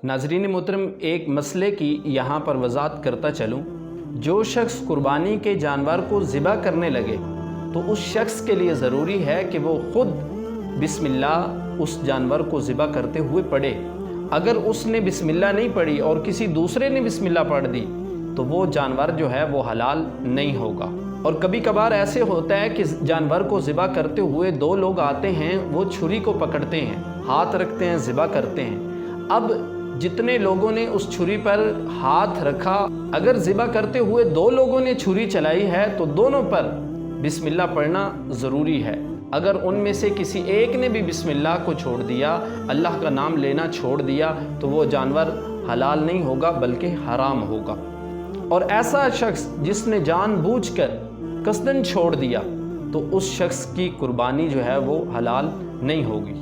नाज़रीन मोहतरम, एक मसले की यहाँ पर वज़ाहत करता चलूँ। जो शख्स कुर्बानी के जानवर को ज़िबा करने लगे तो उस शख्स के लिए ज़रूरी है कि वो ख़ुद बिस्मिल्लाह उस जानवर को ज़िबा करते हुए पढ़े। अगर उसने बिस्मिल्लाह नहीं पढ़ी और किसी दूसरे ने बिस्मिल्लाह पढ़ दी तो वो जानवर जो है वो हलाल नहीं होगा। और कभी कभार ऐसे होता है कि जानवर को ज़िबा करते हुए दो लोग आते हैं, वो छुरी को पकड़ते हैं, हाथ रखते हैं, ज़िबा करते हैं। अब जितने लोगों ने उस छुरी पर हाथ रखा, अगर ज़िबा करते हुए दो लोगों ने छुरी चलाई है तो दोनों पर बिस्मिल्लाह पढ़ना ज़रूरी है। अगर उनमें से किसी एक ने भी बिस्मिल्लाह को छोड़ दिया, अल्लाह का नाम लेना छोड़ दिया, तो वो जानवर हलाल नहीं होगा बल्कि हराम होगा। और ऐसा शख्स जिसने जानबूझकर कसदन छोड़ दिया तो उस शख्स की कुर्बानी जो है वो हलाल नहीं होगी।